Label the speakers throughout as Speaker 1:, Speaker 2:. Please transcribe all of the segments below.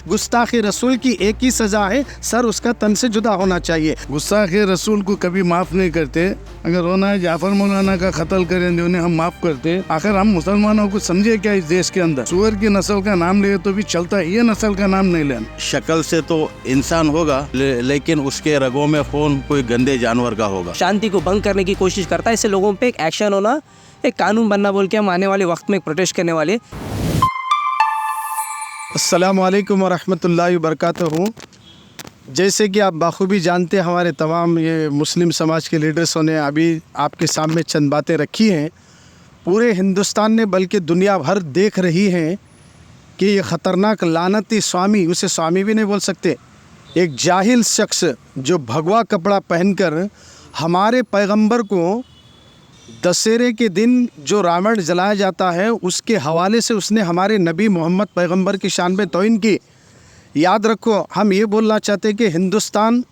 Speaker 1: गुस्ताखी रसूल की एक ही सज़ा है, सर उसका तन से जुदा होना चाहिए।
Speaker 2: गुस्ताखे रसूल को कभी माफ़ नहीं करते। अगर रोना है जाफर मौलाना का कत्ल करेंगे उन्हें हम माफ़ करते। आखिर हम मुसलमानों को समझे क्या इस देश के अंदर? सुअर की नस्ल का नाम ले तो भी चलता है, ये नस्ल का नाम नहीं लेना।
Speaker 3: शक्ल से तो इंसान होगा लेकिन उसके रगों में खून कोई गंदे जानवर का होगा।
Speaker 4: शांति को भंग करने की कोशिश करता है, ऐसे लोगों पे एक एक्शन होना, एक कानून बनना बोल के हम आने वाले वक्त में प्रोटेस्ट करने वाले।
Speaker 1: अस्सलामु अलैकुम वरहमतुल्लाहि वबरकातुहू। जैसे कि आप बाखूबी जानते हैं, हमारे तमाम ये मुस्लिम समाज के लीडर्सों ने अभी आपके सामने चंद बातें रखी हैं। पूरे हिंदुस्तान ने बल्कि दुनिया भर देख रही हैं कि ये ख़तरनाक लानती स्वामी, उसे स्वामी भी नहीं बोल सकते, एक जाहिल शख्स जो भगवा कपड़ा पहनकर हमारे पैगंबर को दशहरे के दिन जो रावण जलाया जाता है उसके हवाले से उसने हमारे नबी मोहम्मद पैगंबर की शान में तौहीन की। याद रखो, हम ये बोलना चाहते हैं कि हिंदुस्तान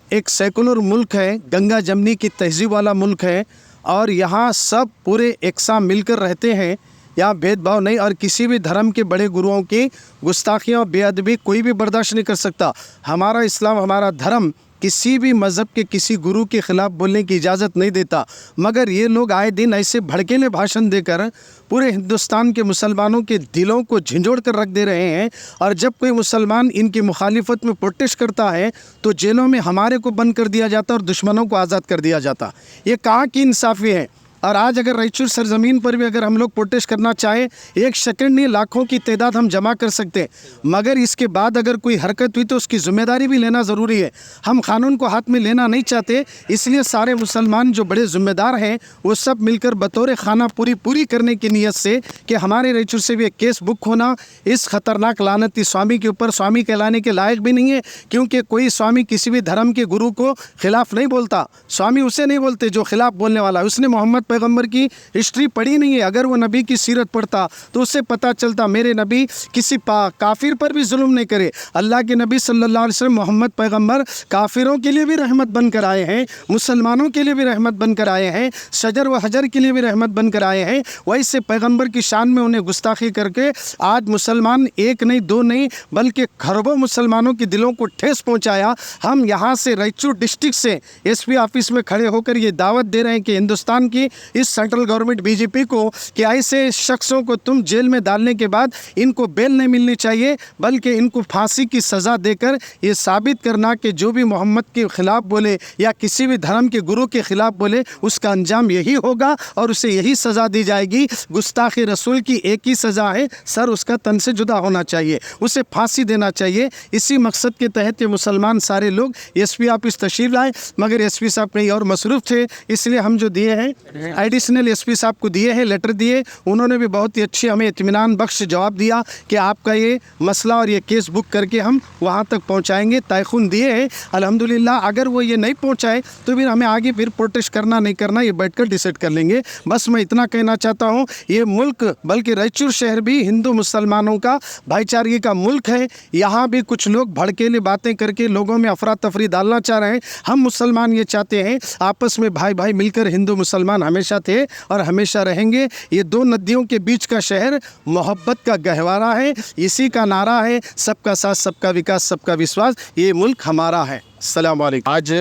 Speaker 1: एक सेकुलर मुल्क है, गंगा जमनी की तहजीब वाला मुल्क है और यहाँ सब पूरे एक साथ मिलकर रहते हैं। यहाँ भेदभाव नहीं और किसी भी धर्म के बड़े गुरुओं की गुस्ताखियाँ और बेअदबी कोई भी बर्दाश्त नहीं कर सकता। हमारा इस्लाम, हमारा धर्म किसी भी मज़हब के किसी गुरु के ख़िलाफ़ बोलने की इजाज़त नहीं देता। मगर ये लोग आए दिन ऐसे भड़कीले भाषण देकर पूरे हिंदुस्तान के मुसलमानों के दिलों को झंझोड़ कर रख दे रहे हैं। और जब कोई मुसलमान इनकी मुखालिफत में प्रोटेस्ट करता है तो जेलों में हमारे को बंद कर दिया जाता और दुश्मनों को आज़ाद कर दिया जाता। ये कहाँ की इंसाफ़ी है? और आज अगर रायचूर सरज़मीन पर भी अगर हम लोग प्रोटेस्ट करना चाहें, एक सेकंड नहीं लाखों की तादाद हम जमा कर सकते हैं। मगर इसके बाद अगर कोई हरकत हुई तो उसकी ज़िम्मेदारी भी लेना ज़रूरी है। हम कानून को हाथ में लेना नहीं चाहते, इसलिए सारे मुसलमान जो बड़े ज़िम्मेदार हैं वो सब मिलकर बतौर खाना पूरी करने की नीयत से कि हमारे रायचूर से भी एक केस बुक होना इस ख़तरनाक लानती स्वामी के ऊपर। स्वामी कहलाने के लायक भी नहीं है, क्योंकि कोई स्वामी किसी भी धर्म के गुरु को ख़िलाफ़ नहीं बोलता। स्वामी उसे नहीं बोलते जो ख़िलाफ़ बोलने वाला है। उसने मोहम्मद पैगंबर की हिस्ट्री पढ़ी नहीं है। अगर वो नबी की सीरत पढ़ता तो उससे पता चलता मेरे नबी किसी काफिर पर भी जुल्म नहीं करे। अल्लाह के नबी सल्लल्लाहु अलैहि वसल्लम मोहम्मद पैगंबर काफिरों के लिए भी रहमत बनकर आए हैं, मुसलमानों के लिए भी रहमत बनकर आए हैं, शजर व हजर के लिए भी रहमत बनकर आए हैं। वैसे पैगंबर की शान में उन्हें गुस्ताखी करके आज मुसलमान एक नहीं दो नहीं बल्कि खरबों मुसलमानों के दिलों को ठेस पहुँचाया। हम यहाँ से रायचूर डिस्ट्रिक्ट से एसपी ऑफिस में खड़े होकर ये दावत दे रहे हैं कि हिंदुस्तान की इस सेंट्रल गवर्नमेंट बीजेपी को कि ऐसे शख्सों को तुम जेल में डालने के बाद इनको बेल नहीं मिलनी चाहिए, बल्कि इनको फांसी की सज़ा देकर ये साबित करना कि जो भी मोहम्मद के ख़िलाफ़ बोले या किसी भी धर्म के गुरु के ख़िलाफ़ बोले उसका अंजाम यही होगा और उसे यही सज़ा दी जाएगी। गुस्ताखी रसूल की एक ही सज़ा है, सर उसका तन से जुदा होना चाहिए, उसे फांसी देना चाहिए। इसी मकसद के तहत ये मुसलमान सारे लोग एसपी ऑफिस तशरीफ़ लाए, मगर एसपी साहब कहीं और मसरूफ़ थे, इसलिए हम जो दिए हैं एडिशनल एसपी साहब को दिए हैं, लेटर दिए। उन्होंने भी बहुत ही अच्छी हमें इत्मीनान बख्श जवाब दिया कि आपका ये मसला और ये केस बुक करके हम वहाँ तक पहुँचाएंगे। तयखुन दिए हैं अल्हम्दुलिल्लाह। अगर वो ये नहीं पहुँचाए तो फिर हमें आगे फिर प्रोटेस्ट करना नहीं करना ये बैठकर डिसाइड कर लेंगे। बस मैं इतना कहना चाहता हूँ, ये मुल्क बल्कि रायचूर शहर भी हिंदू मुसलमानों का भाईचारे का मुल्क है। यहाँ भी कुछ लोग भड़केली बातें करके लोगों में अफरा तफरी डालना चाह रहे हैं। हम मुसलमान ये चाहते हैं आपस में भाई भाई मिलकर हिंदू मुसलमान हमेशा थे और हमेशा रहेंगे। ये दो नदियों के बीच का शहर मोहब्बत का गहवारा है, इसी का नारा है सबका साथ सबका विकास सबका विश्वास, ये मुल्क हमारा है। अस्सलाम वालेकुम।
Speaker 5: आज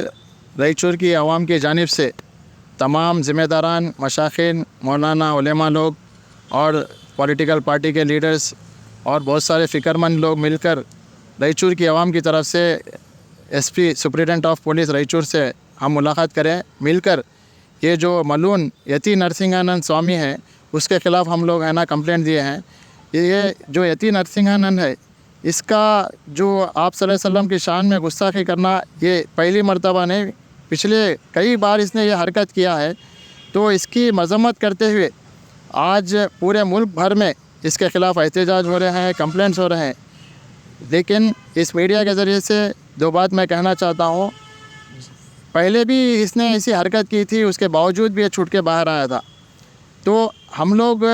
Speaker 5: रायचूर की आवाम की जानिब से तमाम ज़िम्मेदारान, मशाखिन, मौलाना, उलेमा लोग और पॉलिटिकल पार्टी के लीडर्स और बहुत सारे फ़िक्रमंद लोग मिलकर रायचूर की आवाम की तरफ से SP superintendent of police Raichur से हम मुलाकात करें। मिलकर ये जो मलून यति नरसिंहानंद स्वामी है उसके ख़िलाफ़ हम लोग है ना कंप्लेंट दिए हैं। ये जो यति नरसिंहानंद है इसका जो आप सल्लल्लाहु अलैहि वसल्लम की शान में गुस्ताखी करना ये पहली मर्तबा नहीं, पिछले कई बार इसने ये हरकत किया है। तो इसकी मजम्मत करते हुए आज पूरे मुल्क भर में इसके ख़िलाफ़ एहतजाज हो रहे हैं, कंप्लेंट्स हो रहे हैं। लेकिन इस मीडिया के ज़रिए से दो बात मैं कहना चाहता हूँ। पहले भी इसने ऐसी हरकत की थी, उसके बावजूद भी ये छूट के बाहर आया था। तो हम लोग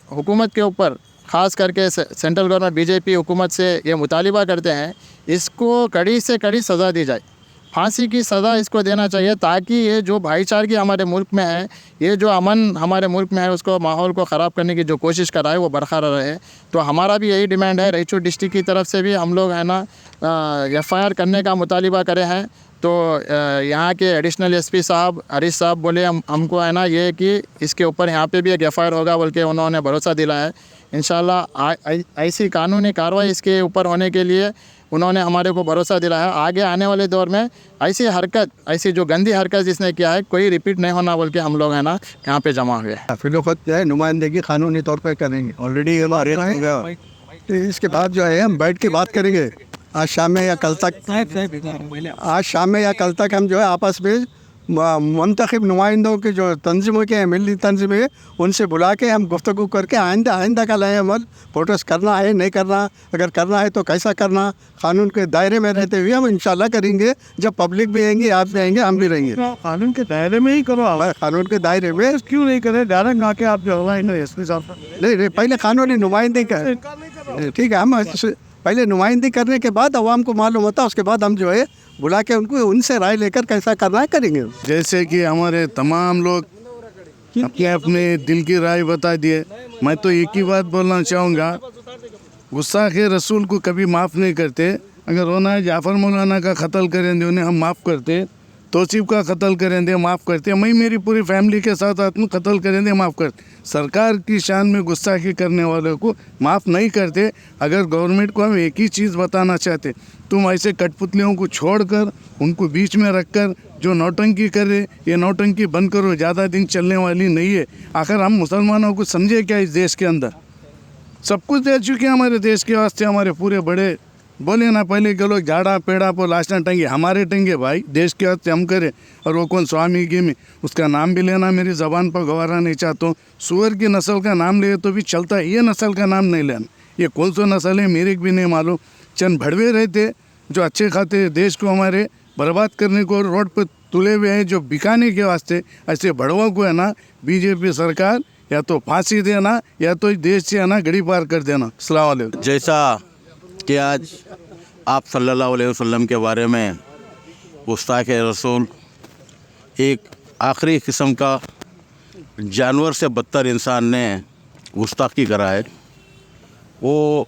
Speaker 5: हुकूमत के ऊपर ख़ास करके सेंट्रल गवर्नमेंट बीजेपी हुकूमत से ये मुतालिबा करते हैं इसको कड़ी से कड़ी सज़ा दी जाए। फांसी की सज़ा इसको देना चाहिए, ताकि ये जो भाईचारगी हमारे मुल्क में है, ये जो अमन हमारे मुल्क में है, उसको माहौल को ख़राब करने की जो कोशिश कर रहा है वो बरकरार रहे। तो हमारा भी यही डिमांड है। रायचूर डिस्ट्रिक्ट की तरफ से भी हम लोग है ना FIR करने का मुतालिबा करे हैं। तो यहाँ के एडिशनल SP साहब हरीश साहब बोले हमको है ना ये कि इसके ऊपर यहाँ पे भी एक FIR होगा बोल के उन्होंने भरोसा दिलाया है। इंशाल्लाह ऐसी कानूनी कार्रवाई इसके ऊपर होने के लिए उन्होंने हमारे को भरोसा दिलाया। आगे आने वाले दौर में ऐसी जो गंदी हरकत जिसने किया है कोई रिपीट नहीं होना बोल के हम लोग है ना यहाँ पे जमा हुए हैं।
Speaker 6: फिलोखत जो है नुमाइंदगी कानूनी तौर पर करेंगे। ऑलरेडी हमारे हो गया, तो इसके बाद जो है हम बैठ के बात करेंगे आज शाम में या कल तक हम जो है आपस में मुंतखब नुमाइंदों के जो तंजीमों के मिली तंजीमें उनसे बुला के हम गुफ्तगू करके आइंदा का लाए अमल प्रोटेस्ट करना है नहीं करना, अगर करना है तो कैसा करना, कानून के दायरे में रहते हुए हम इंशाल्लाह करेंगे। जब पब्लिक भी आएंगे, आप भी आएंगे, हम भी रहेंगे।
Speaker 2: कानून के दायरे में ही करो।
Speaker 6: कानून के दायरे में
Speaker 2: क्यों नहीं करे? डायरेक्ट आके आप जो SP साहब
Speaker 6: नहीं, पहले कानूनी नुमाइंदगी कर, ठीक है, हम पहले नुमाइंदगी करने के बाद अवाम को मालूम होता है, उसके बाद हम जो है बुला के उनसे राय लेकर कैसा करना है करेंगे।
Speaker 2: जैसे कि हमारे तमाम लोग अपने अपने दिल की राय बता दिए। मैं तो एक ही बात बोलना चाहूँगा, गुस्सा के रसूल को कभी माफ़ नहीं करते। अगर होना है जाफ़र मौलाना का कत्ल करेंगे उन्हें हम माफ़ करते, तोसीफ का कत्ल करेंगे माफ़ करते, मैं मेरी पूरी फैमिली के साथ आदमी कत्ल करेंगे माफ़ करते। सरकार की शान में गुस्ताखी करने वालों को माफ़ नहीं करते। अगर गवर्नमेंट को हम एक ही चीज़ बताना चाहते, तुम ऐसे कठपुतलियों को छोड़कर उनको बीच में रखकर जो नौटंकी करे, ये नौटंकी बंद करो, ज़्यादा दिन चलने वाली नहीं है। आखिर हम मुसलमानों को समझे क्या इस देश के अंदर? सब कुछ दे चुके हैं हमारे देश के वास्ते। हमारे पूरे बड़े बोले ना पहले के लोग झाड़ा पेड़ा पर लाशना टंगे, हमारे टंगे भाई, देश के वास्ते हम करें। और वो कौन स्वामी गिमी, उसका नाम भी लेना मेरी ज़बान पर गवारा नहीं चाहता हूँ। सूअर की नस्ल का नाम ले तो भी चलता है, ये नस्ल का नाम नहीं लेना। ये कौन सा नस्ल है मेरे को भी नहीं मालूम। चंद भड़वे रहते जो अच्छे खाते देश को हमारे बर्बाद करने को रोड पर तुले हुए हैं, जो बिकाने के वास्ते। ऐसे भड़वों को है ना BJP सरकार या तो फांसी देना या तो देश से है ना गड़ी पार कर देना। अस्सलाम वालेकुम।
Speaker 3: जैसा कि आज आप सल्लल्लाहु अलैहि वसल्लम के बारे में गुस्ताख रसूल, एक आखिरी किस्म का जानवर से बदतर इंसान ने गुस्ताखी करा है। वो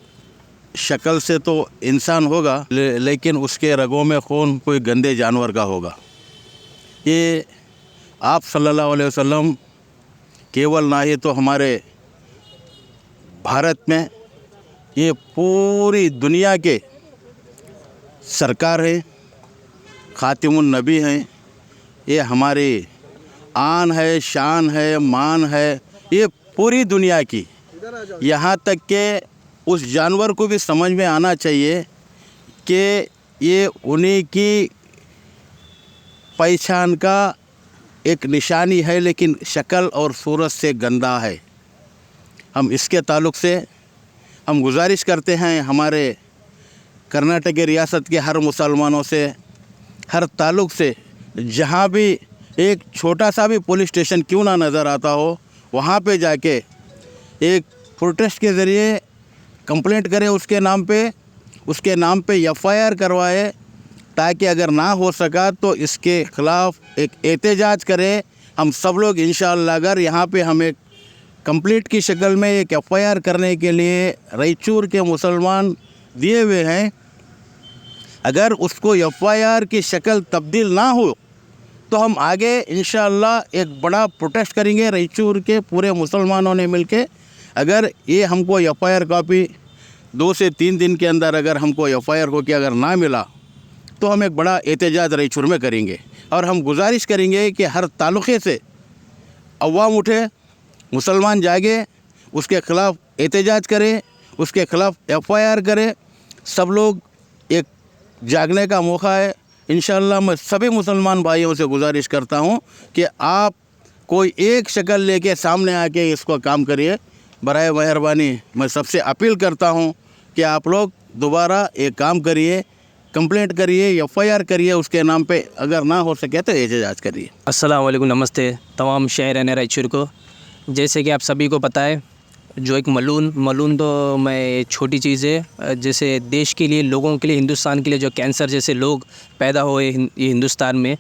Speaker 3: शक्ल से तो इंसान होगा लेकिन उसके रगों में खून कोई गंदे जानवर का होगा। ये आप सल्लल्लाहु अलैहि वसल्लम केवल ना ही तो हमारे भारत में, ये पूरी दुनिया के सरकार है, खातिमुन नबी हैं। ये हमारी आन है, शान है, मान है, ये पूरी दुनिया की। यहाँ तक कि उस जानवर को भी समझ में आना चाहिए कि ये उन्हीं की पहचान का एक निशानी है, लेकिन शक्ल और सूरत से गंदा है। हम इसके ताल्लुक़ से हम गुजारिश करते हैं हमारे कर्नाटक की रियासत के हर मुसलमानों से, हर ताल्लुक़ से, जहाँ भी एक छोटा सा भी पुलिस स्टेशन क्यों ना नज़र आता हो, वहाँ पे जाके एक प्रोटेस्ट के ज़रिए कंप्लेंट करें उसके नाम पे FIR करवाए, ताकि अगर ना हो सका तो इसके ख़िलाफ़ एक एहतजाज करें। हम सब लोग इंशाअल्लाह अगर यहाँ पे हम एक कंप्लीट की शक्ल में एक FIR करने के लिए रायचूर के मुसलमान दिए हुए हैं, अगर उसको FIR की शक्ल तब्दील ना हो तो हम आगे इंशाअल्लाह एक बड़ा प्रोटेस्ट करेंगे रायचूर के पूरे मुसलमानों ने मिलके। अगर ये हमको FIR कॉपी 2 से 3 दिन के अंदर अगर हमको FIR हो के अगर ना मिला तो हम एक बड़ा एहतजाज रायचूर में करेंगे। और हम गुजारिश करेंगे कि हर तालुक़े से अवाम उठे, मुसलमान जागे, उसके ख़िलाफ़ एहतजाज करें, उसके ख़िलाफ़ FIR करें। सब लोग एक जागने का मौका है। इंशाअल्लाह मैं सभी मुसलमान भाइयों से गुजारिश करता हूं कि आप कोई एक शक्ल लेके सामने आके इसको काम करिए। बराए मेहरबानी मैं सबसे अपील करता हूं कि आप लोग दोबारा एक काम करिए, कंप्लेंट करिए, FIR करिए उसके नाम पे, अगर ना हो सके तो एहतजाज करिए।
Speaker 4: अस्सलाम वालेकुम, नमस्ते तमाम शहर रायचूर को। जैसे कि आप सभी को पता है जो एक मलून तो मैं छोटी चीज़ है, जैसे देश के लिए, लोगों के लिए, हिंदुस्तान के लिए जो कैंसर जैसे लोग पैदा हुए ये हिंदुस्तान में,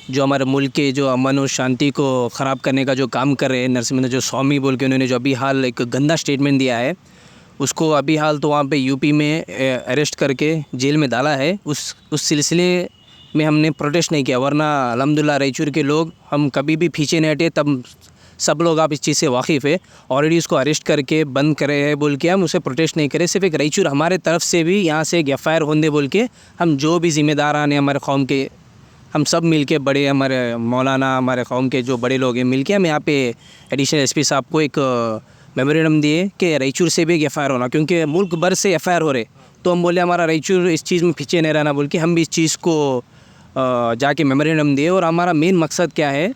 Speaker 4: जो हमारे मुल्क के जो अमन और शांति को ख़राब करने का जो काम कर रहे हैं, नरसिम्हा जो स्वामी बोल के उन्होंने जो अभी हाल एक गंदा स्टेटमेंट दिया है, उसको अभी हाल तो वहाँ पे यूपी में अरेस्ट करके जेल में डाला है। उस सिलसिले में हमने प्रोटेस्ट नहीं किया, वरना अल्हम्दुलिल्लाह रायचूर के लोग हम कभी भी पीछे नहीं हटे। तब सब लोग आप इस चीज़ से वाकिफ़ है, ऑलरेडी उसको अरेस्ट करके बंद करे हैं बोल के हम उसे प्रोटेस्ट नहीं करें। सिर्फ एक रायचूर हमारे तरफ से भी यहाँ से एक FIR होने बोल के हम जो भी ज़िम्मेदार हैं हमारे कौम के, हम सब मिल के, बड़े हमारे मौलाना, हमारे कौम के जो बड़े लोग हैं मिल के हम यहाँ पे एडिशनल SP साहब को एक मेमोरेंडम दिए कि रायचूर से भी एक FIR होना, क्योंकि मुल्क भर से FIR हो रहे। तो हम बोले हमारा रायचूर इस चीज़ में पीछे नहीं रहना बोल के हम भी इस चीज़ को जाके मेमोरेंडम दिए। और हमारा मेन मकसद क्या है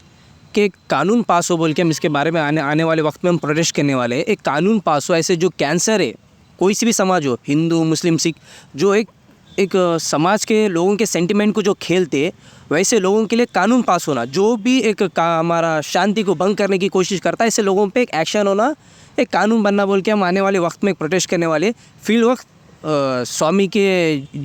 Speaker 4: कि कानून पास हो बोल के हम इसके बारे में आने वाले वक्त में हम प्रोटेस्ट करने वाले हैं। एक कानून पास हो, ऐसे जो कैंसर है, कोई सी भी समाज हो, हिंदू मुस्लिम सिख, जो एक समाज के लोगों के सेंटिमेंट को जो खेलते, वैसे लोगों के लिए कानून पास होना। जो भी एक हमारा शांति को भंग करने की कोशिश करता है, ऐसे लोगों पे एक एक्शन होना, एक कानून बनना बोल के हम आने वाले वक्त में प्रोटेस्ट करने वाले। फील्ड वक्त स्वामी के जो